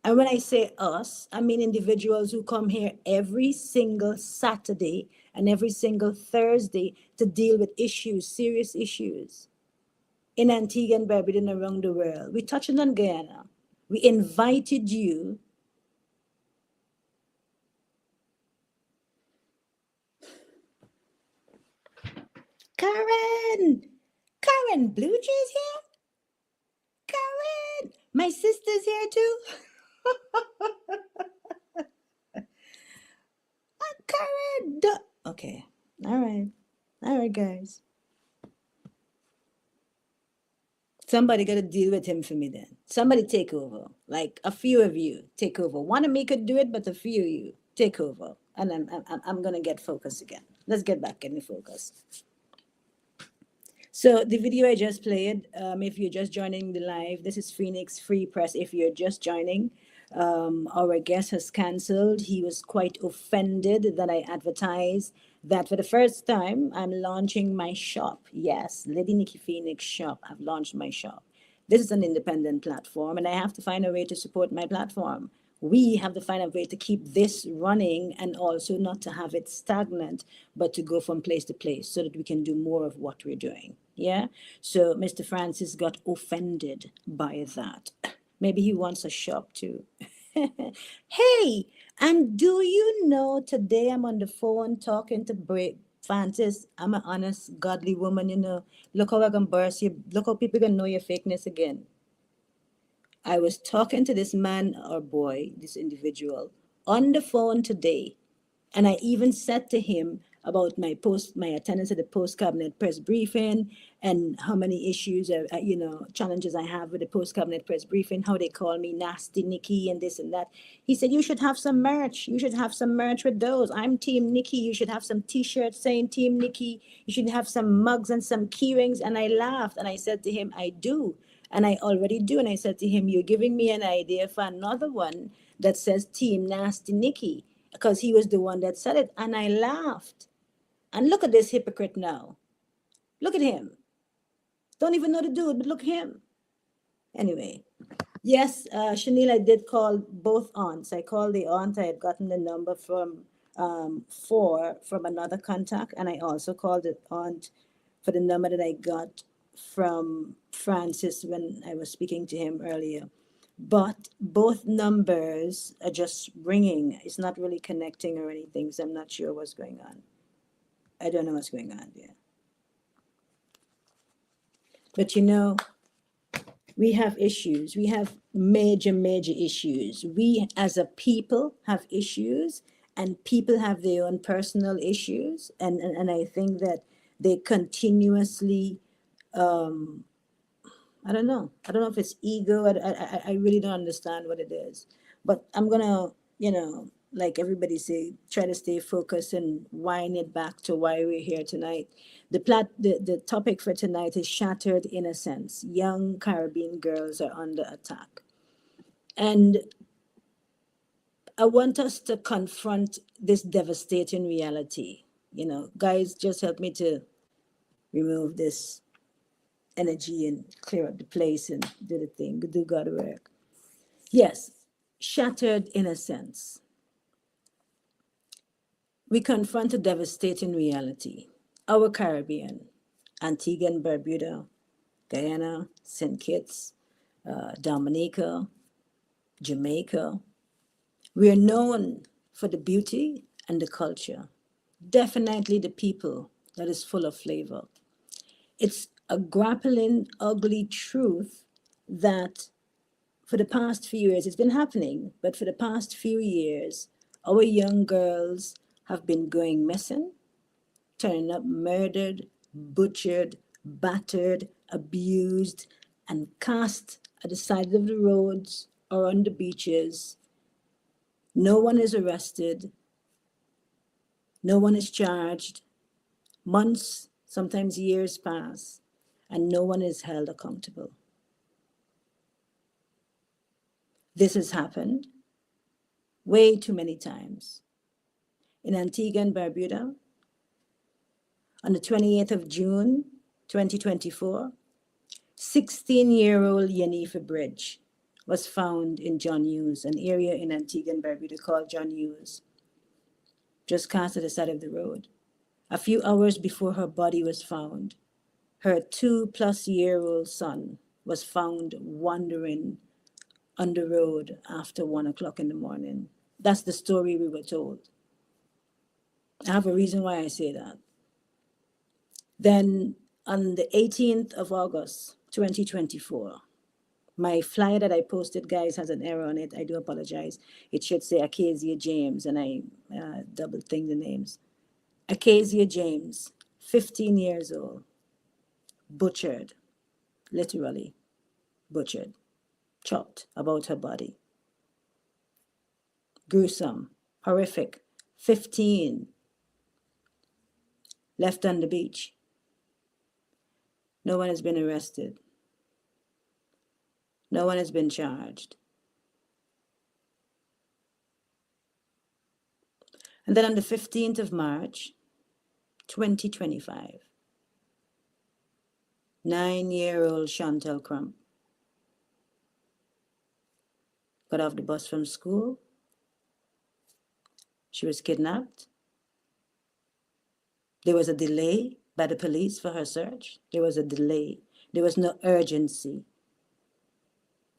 And when I say us, I mean individuals who come here every single Saturday and every single Thursday to deal with issues, serious issues in Antigua and Barbuda and around the world. We're touching on Guyana. We invited you. Karen! Karen, Blue Jay's here? Karen! My sister's here too? Karen! Okay. All right. All right, guys. Somebody got to deal with him for me then. Somebody take over. Like a few of you take over. One of me could do it, but a few of you take over. And I'm going to get focused again. Let's get back in the focus. So the video I just played, if you're just joining the live, this is Phoenix Free Press. If you're just joining, our guest has canceled. He was quite offended that I advertised that for the first time, I'm launching my shop. Yes, Lady Nikki Phoenix shop. I've launched my shop. This is an independent platform, and I have to find a way to support my platform. We have to find a way to keep this running and also not to have it stagnant, but to go from place to place so that we can do more of what we're doing. Yeah. So Mr. Francis got offended by that. Maybe he wants a shop too. Hey, and do you know today I'm on the phone talking to Francis? I'm an honest, godly woman, you know. Look how I can burst you. Look how people can know your fakeness again. I was talking to this man or boy, this individual, on the phone today. And I even said to him, about my attendance at the post cabinet press briefing, and how many issues, challenges I have with the post cabinet press briefing, how they call me Nasty Nikki and this and that. He said, you should have some merch. You should have some merch with those. I'm Team Nikki. You should have some t-shirts saying Team Nikki. You should have some mugs and some key rings. And I laughed and I said to him, I do. And I already do. And I said to him, you're giving me an idea for another one that says Team Nasty Nikki, because he was the one that said it. And I laughed. And look at this hypocrite now. Look at him. Don't even know the dude, but look at him. Anyway, yes, Chanel, I did call both aunts. I called the aunt. I had gotten the number from another contact, and I also called the aunt for the number that I got from Francis when I was speaking to him earlier. But both numbers are just ringing. It's not really connecting or anything, so I'm not sure what's going on. I don't know what's going on there. But we have issues. We have major, major issues. We as a people have issues, and people have their own personal issues. And I think that they continuously, I don't know. I don't know if it's ego. I really don't understand what it is. But I'm going to, like everybody say, try to stay focused and wind it back to why we're here tonight. The topic for tonight is shattered innocence. Young Caribbean girls are under attack. And I want us to confront this devastating reality. Guys, just help me to remove this energy and clear up the place and do the thing, do God work. Yes, shattered innocence. We confront a devastating reality. Our Caribbean, Antigua and Barbuda, Guyana, St. Kitts, Dominica, Jamaica. We are known for the beauty and the culture. Definitely the people that is full of flavor. It's a grappling, ugly truth that for the past few years, it's been happening, but for the past few years, our young girls have been going missing, turning up murdered, butchered, battered, abused, and cast at the side of the roads or on the beaches. No one is arrested. No one is charged. Months, sometimes years pass, and no one is held accountable. This has happened way too many times. In Antigua and Barbuda, on the 28th of June, 2024, 16-year-old Yanifa Bridge was found in John Hughes, an area in Antigua and Barbuda called John Hughes, just cast at the side of the road. A few hours before her body was found, her 2-plus-year-old son was found wandering on the road after 1 o'clock in the morning. That's the story we were told. I have a reason why I say that. Then on the 18th of August, 2024, my flyer that I posted, guys, has an error on it. I do apologize. It should say Acacia James, and I double-think the names. Acacia James, 15 years old, butchered, literally butchered, chopped about her body. Gruesome, horrific, 15, left on the beach. No one has been arrested. No one has been charged. And then on the 15th of March, 2025, 9-year-old Chantel Crump got off the bus from school. She was kidnapped. There was a delay by the police for her search. There was a delay. There was no urgency.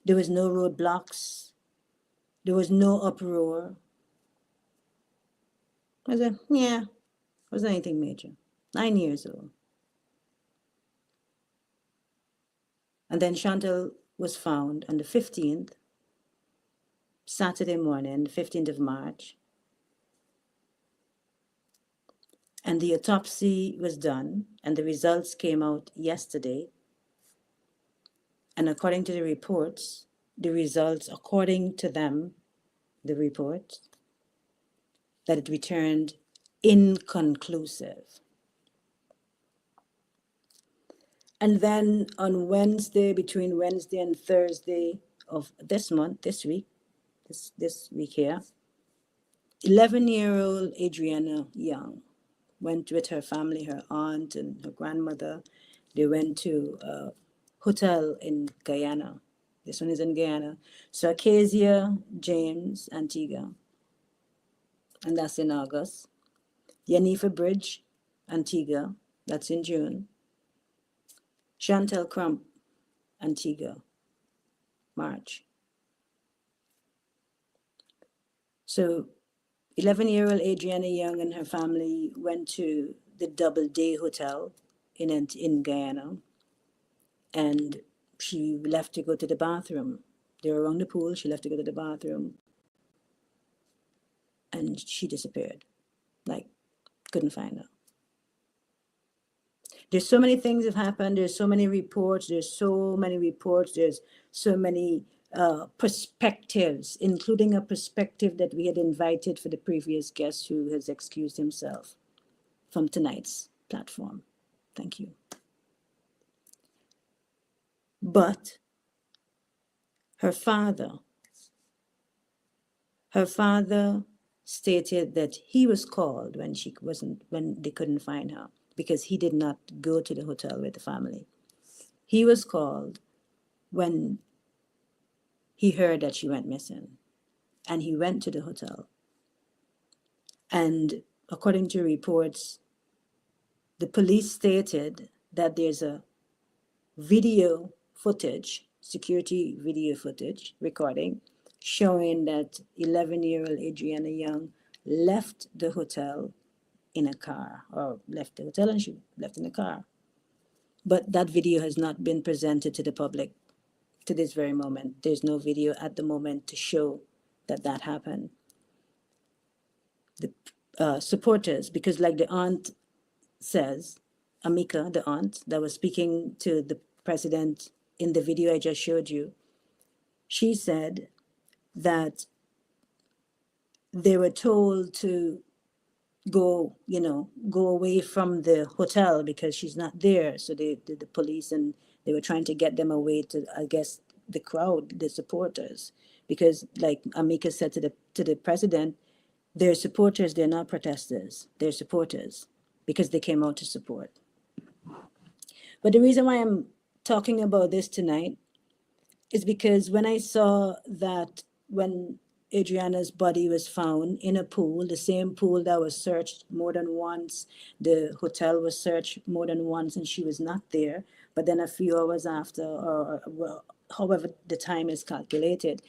There was no roadblocks. There was no uproar. I said, yeah, it wasn't anything major. 9 years old. And then Chantal was found on the 15th, Saturday morning, the 15th of March. And the autopsy was done, and the results came out yesterday. And according to the reports, the results, according to them, the report, that it returned inconclusive. And then on Wednesday, between Wednesday and Thursday of this month, this week here, 11-year-old Adriana Young went with her family, her aunt and her grandmother. They went to a hotel in Guyana. This one is in Guyana. So Acacia, James, Antigua, and that's in August. Yanifa Bridge, Antigua, that's in June. Chantel Crump, Antigua, March. So 11-year-old Adriana Young and her family went to the Doubleday Hotel in Guyana, and she left to go to the bathroom. They were around the pool. She left to go to the bathroom, and she disappeared. Like, couldn't find her. There's so many things have happened. There's so many reports. There's so many perspectives, including a perspective that we had invited for the previous guest who has excused himself from tonight's platform. Thank you. But her father stated that he was called when they couldn't find her, because he did not go to the hotel with the family. He was called when he heard that she went missing, and he went to the hotel. And according to reports, the police stated that there's a video footage, security video footage recording, showing that 11-year-old Adriana Young left the hotel in a car, or left the hotel and she left in a car. But that video has not been presented to the public to this very moment. There's no video at the moment to show that that happened. The supporters, because like the aunt says, Amika, the aunt that was speaking to the president in the video I just showed you, she said that they were told to go away from the hotel because she's not there. So the police, and they were trying to get them away to, I guess, the crowd, the supporters, because like Amika said to the president, they're supporters, they're not protesters. They're supporters because they came out to support. But the reason why I'm talking about this tonight is because when I saw that when Adriana's body was found in a pool, the same pool that was searched more than once, the hotel was searched more than once, and she was not there. But then a few hours after, or well, however the time is calculated,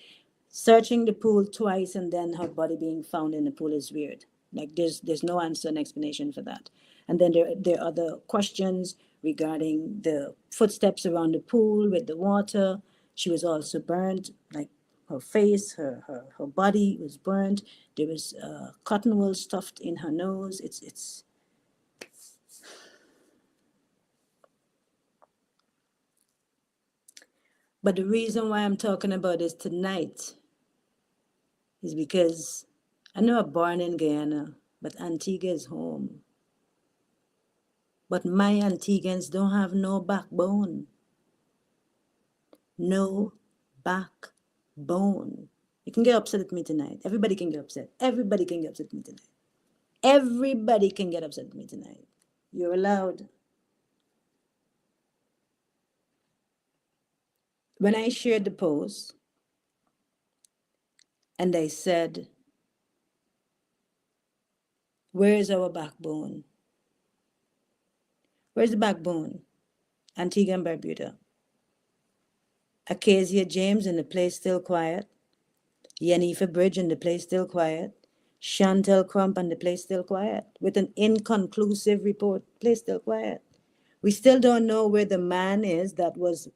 searching the pool twice and then her body being found in the pool is weird. Like there's no answer and explanation for that. And then there are other questions regarding the footsteps around the pool with the water. She was also burned, like her face, her body was burned. There was cotton wool stuffed in her nose. It's But the reason why I'm talking about this tonight is because I know I'm born in Guyana, but Antigua is home. But my Antiguans don't have no backbone. No backbone. You can get upset at me tonight. Everybody can get upset. Everybody can get upset at me tonight. Everybody can get upset at me tonight. You're allowed. When I shared the post and I said, where is our backbone? Where's the backbone? Antigua and Barbuda. Acacia James and the place still quiet. Yanifa Bridge and the place still quiet. Chantel Crump and the place still quiet. With an inconclusive report, place still quiet. We still don't know where the man is that was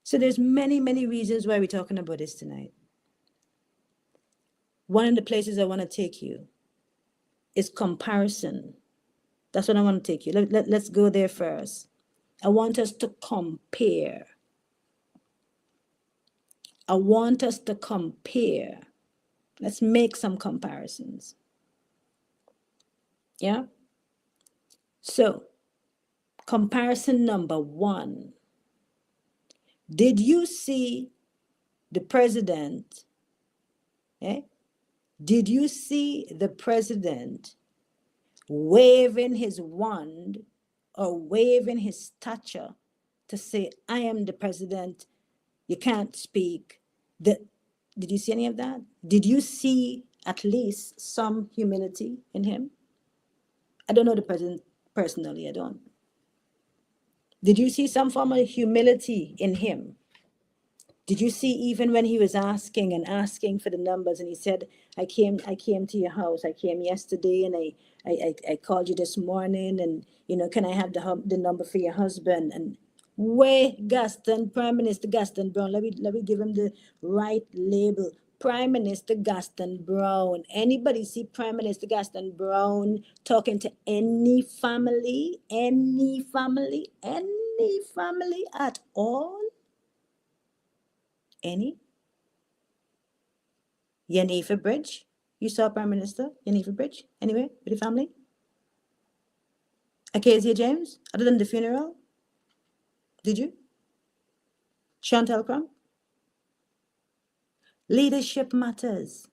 so there's many reasons why we're talking about this tonight. One of the places I want to take you is comparison. That's what I want to take you. Let's go there first. I want us to compare. I want us to compare. Let's make some comparisons. Yeah? So, comparison number one. Did you see the president? Eh? Did you see the president waving his wand or waving his stature to say, I am the president, you can't speak? Did you see any of that? Did you see at least some humility in him? I don't know the president personally, I don't. Did you see some form of humility in him? Did you see even when he was asking and asking for the numbers and he said, I came to your house, I came yesterday and I called you this morning and, can I have the number for your husband? And Prime Minister Gaston Brown, let me give him the right label. Prime Minister Gaston Brown. Anybody see Prime Minister Gaston Brown talking to any family at all? Any? Yanifa Bridge? You saw Prime Minister Yanifa Bridge anyway with the family? Acacia James, other than the funeral? Did you? Chantal Crump? Leadership matters.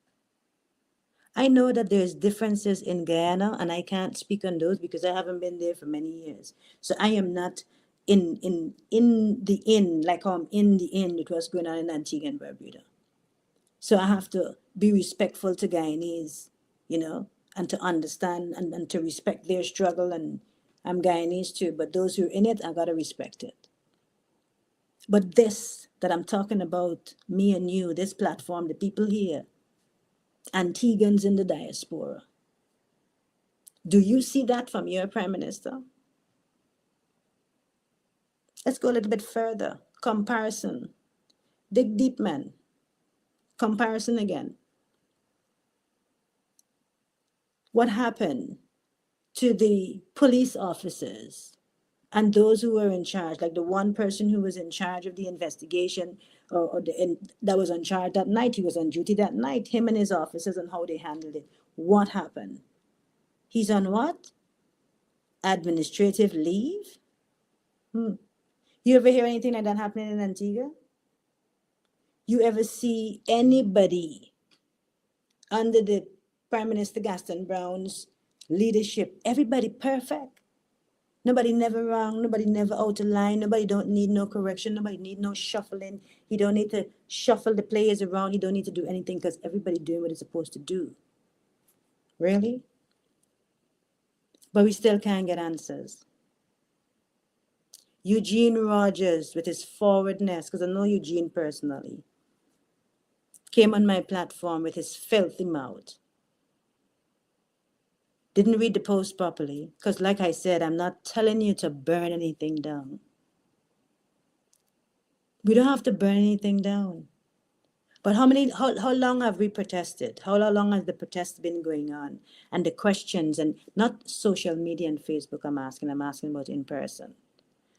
I know that there's differences in Guyana, and I can't speak on those because I haven't been there for many years. So I am not in the inn, like I'm in the inn it was going on in Antigua and Barbuda. So I have to be respectful to Guyanese, and to understand and to respect their struggle. And I'm Guyanese too, but those who are in it, I gotta respect it. But this that I'm talking about, me and you, this platform, the people here, Antiguans in the diaspora, do you see that from your Prime Minister? Let's go a little bit further. Comparison. Dig deep, man. Comparison again. What happened to the police officers and those who were in charge, like the one person who was in charge of the investigation that was on charge that night, he was on duty that night, him and his officers, and how they handled it? What happened? He's on what? Administrative leave? You ever hear anything like that happening in Antigua? You ever see anybody under the Prime Minister Gaston Brown's leadership, everybody perfect? Nobody never wrong, nobody never out of line, nobody don't need no correction, nobody need no shuffling. He don't need to shuffle the players around, he don't need to do anything because everybody doing what he's supposed to do. Really? But we still can't get answers. Eugene Rogers, with his forwardness, because I know Eugene personally, came on my platform with his filthy mouth. Didn't read the post properly, because like I said, I'm not telling you to burn anything down. We don't have to burn anything down. But how long have we protested? How long has the protest been going on? And the questions, and not social media and Facebook I'm asking about in person.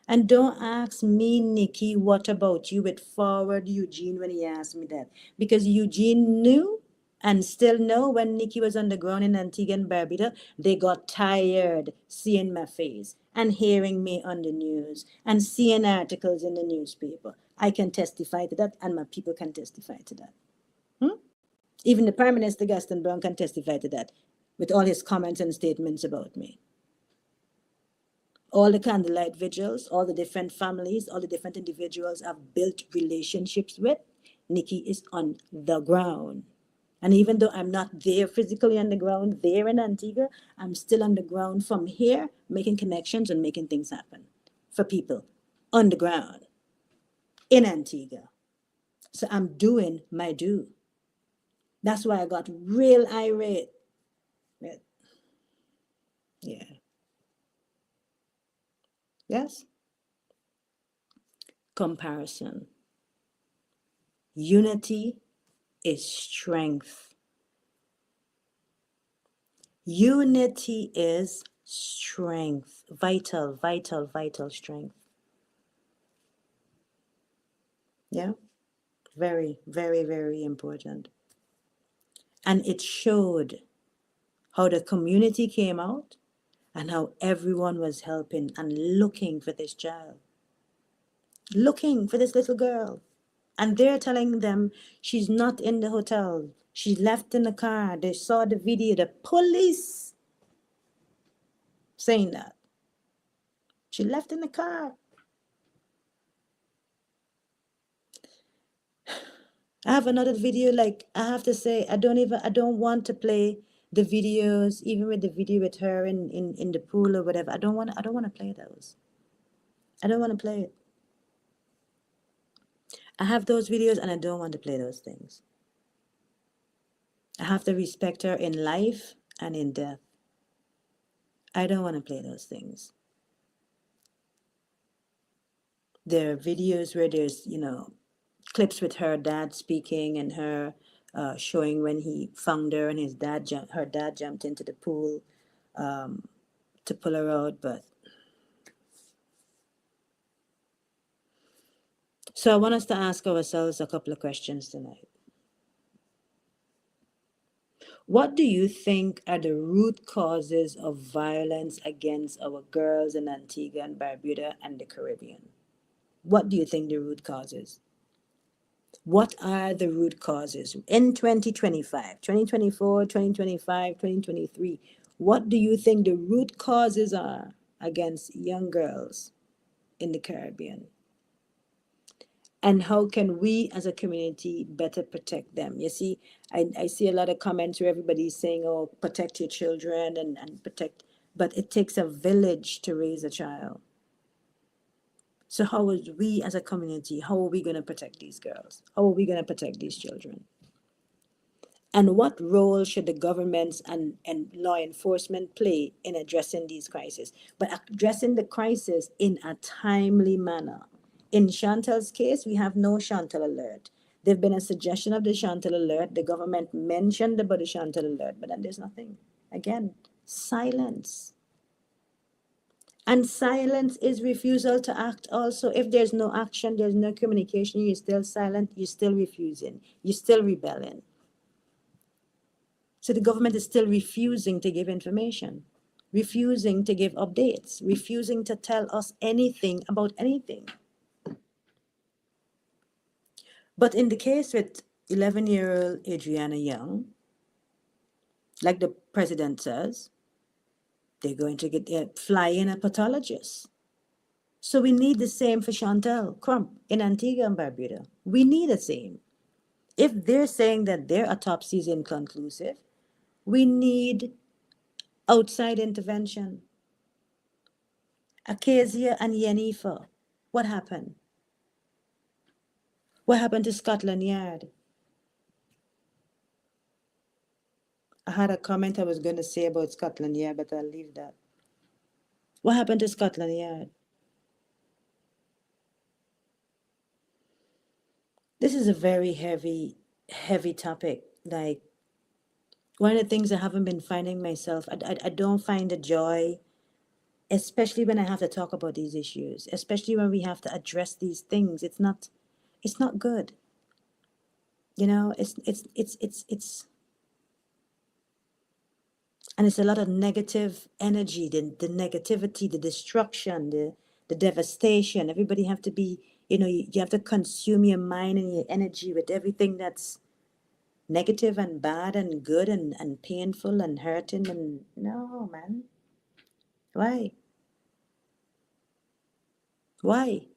And don't ask me, Nikki, what about you? With forward Eugene when he asked me that. Because Eugene knew and still know when Nikki was on the ground in Antigua and Barbuda, they got tired seeing my face and hearing me on the news and seeing articles in the newspaper. I can testify to that, and my people can testify to that. Even the Prime Minister Gaston Brown can testify to that with all his comments and statements about me. All the candlelight vigils, all the different families, all the different individuals I've built relationships with, Nikki is on the ground. And even though I'm not there physically on the ground, there in Antigua, I'm still on the ground from here, making connections and making things happen for people on the ground in Antigua. So I'm doing my due. That's why I got real irate. Yeah. Yes? Comparison. Unity is strength. Unity is strength, vital, vital, vital strength. Yeah, very, very, very important. And it showed how the community came out and how everyone was helping and looking for this child, looking for this little girl. And they're telling them she's not in the hotel. She left in the car. They saw the video, the police saying that. She left in the car. I have another video, like I have to say, I don't want to play the videos, even with the video with her in the pool or whatever. I don't want to play those. I don't want to play it. I have those videos and I don't want to play those things. I have to respect her in life and in death. I don't want to play those things. There are videos where there's, clips with her dad speaking and her showing when he found her and her dad jumped into the pool to pull her out. But so I want us to ask ourselves a couple of questions tonight. What do you think are the root causes of violence against our girls in Antigua and Barbuda and the Caribbean? What do you think the root causes? What are the root causes in 2025, 2024, 2025, 2023? What do you think the root causes are against young girls in the Caribbean? And how can we as a community better protect them? You see, I see a lot of comments where everybody's saying, oh, protect your children and protect, but it takes a village to raise a child. So how is we as a community, how are we going to protect these girls? How are we going to protect these children? And what role should the governments and law enforcement play in addressing these crises? But addressing the crisis in a timely manner. In Chantal's case, we have no Chantal alert. There's been a suggestion of the Chantal alert. The government mentioned about the Chantal alert, but then there's nothing. Again, silence. And silence is refusal to act also. If there's no action, there's no communication, you're still silent, you're still refusing, you're still rebelling. So the government is still refusing to give information, refusing to give updates, refusing to tell us anything about anything. But in the case with 11-year-old Adriana Young, like the president says, they're going to fly in a pathologist. So we need the same for Chantal Crump in Antigua and Barbuda. We need the same. If they're saying that their autopsy is inconclusive, we need outside intervention. Acacia and Yenifa, what happened? What happened to Scotland Yard? I had a comment I was going to say about Scotland Yard, but I'll leave that. What happened to Scotland Yard? This is a very heavy, heavy topic. Like, one of the things I haven't been finding myself, I don't find the joy, especially when I have to talk about these issues, especially when we have to address these things. It's not good. It's and it's a lot of negative energy, the negativity, the destruction, the devastation. Everybody have to be, you have to consume your mind and your energy with everything that's negative and bad and good and painful and hurting. And no, man. Why? Why?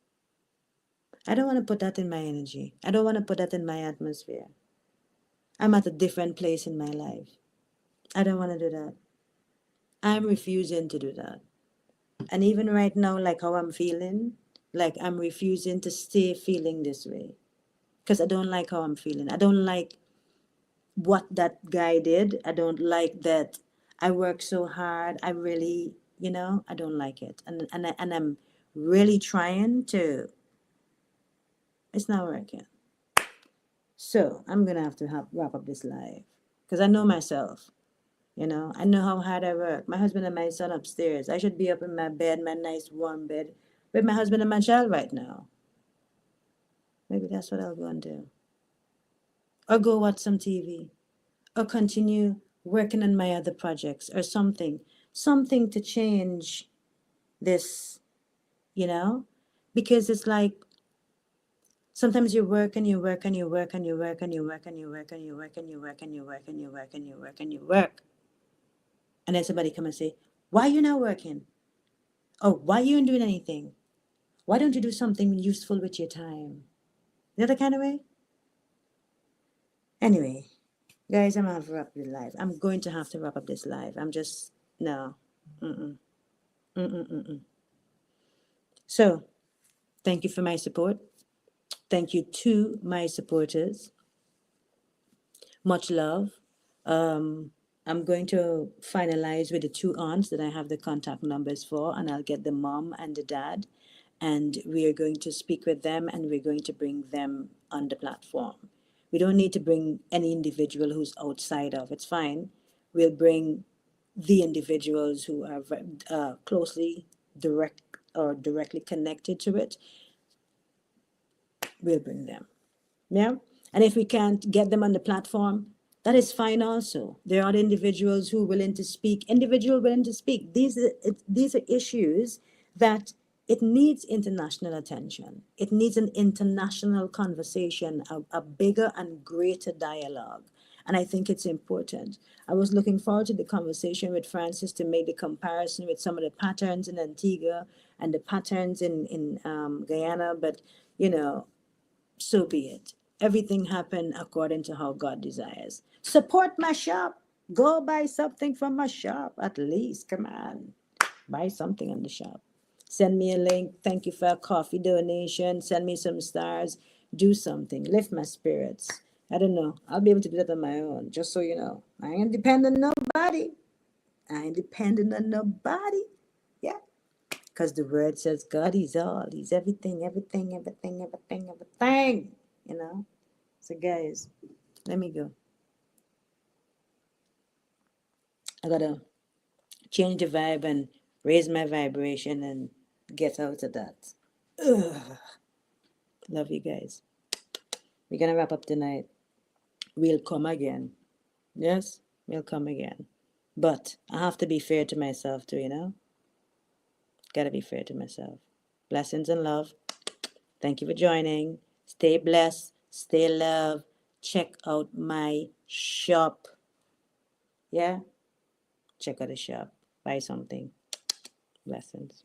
I don't want to put that in my energy. I don't want to put that in my atmosphere. I'm at a different place in my life. I don't want to do that. I'm refusing to do that. And even right now, like how I'm feeling, like I'm refusing to stay feeling this way. Because I don't like how I'm feeling. I don't like what that guy did. I don't like that I work so hard. I really, I don't like it. And I'm really trying to. It's not working. So I'm going to have wrap up this live. Because I know myself. You know, I know how hard I work. My husband and my son upstairs. I should be up in my bed, my nice warm bed, with my husband and my child right now. Maybe that's what I'll go and do. Or go watch some TV. Or continue working on my other projects or something. Something to change this, you know? Because it's like sometimes you work and you work and you work and you work and you work and you work and you work and you work and you work and you work and you work and you work. And then somebody come and say, why are you not working? Oh, why you ain't doing anything? Why don't you do something useful with your time? You know the kind of way? Anyway, guys, I'm gonna have to wrap up the live. I'm going to have to wrap up this live. I'm just no. Mm-mm. Mm-mm-mm-mm. So thank you for my support. Thank you to my supporters. Much love. I'm going to finalize with the two aunts that I have the contact numbers for, and I'll get the mom and the dad, and we are going to speak with them, and we're going to bring them on the platform. We don't need to bring any individual who's outside of. It's fine. We'll bring the individuals who are closely directly connected to it. We'll bring them. Yeah. And if we can't get them on the platform, that is fine also. There are individuals who are willing to speak, These are issues that it needs international attention. It needs an international conversation, a bigger and greater dialogue. And I think it's important. I was looking forward to the conversation with Francis to make the comparison with some of the patterns in Antigua and the patterns in Guyana, but you know, so be it. Everything happened according to how God desires. Support my shop. Go buy something from my shop at least. Come on. Buy something on the shop. Send me a link. Thank you for a coffee donation. Send me some stars. Do something. Lift my spirits. I don't know. I'll be able to do that on my own, just so you know. I ain't dependent on nobody. I ain't dependent on nobody. Yeah. Because the word says God is all. He's everything, everything, everything, everything, everything. You know? So, guys, let me go. I got to change the vibe and raise my vibration and get out of that. Ugh. Love you guys. We're going to wrap up tonight. We'll come again. Yes, we'll come again. But I have to be fair to myself too, you know? Got to be fair to myself. Blessings and love. Thank you for joining. Stay blessed. Stay loved. Check out my shop. Yeah? Check out the shop. Buy something. Blessings.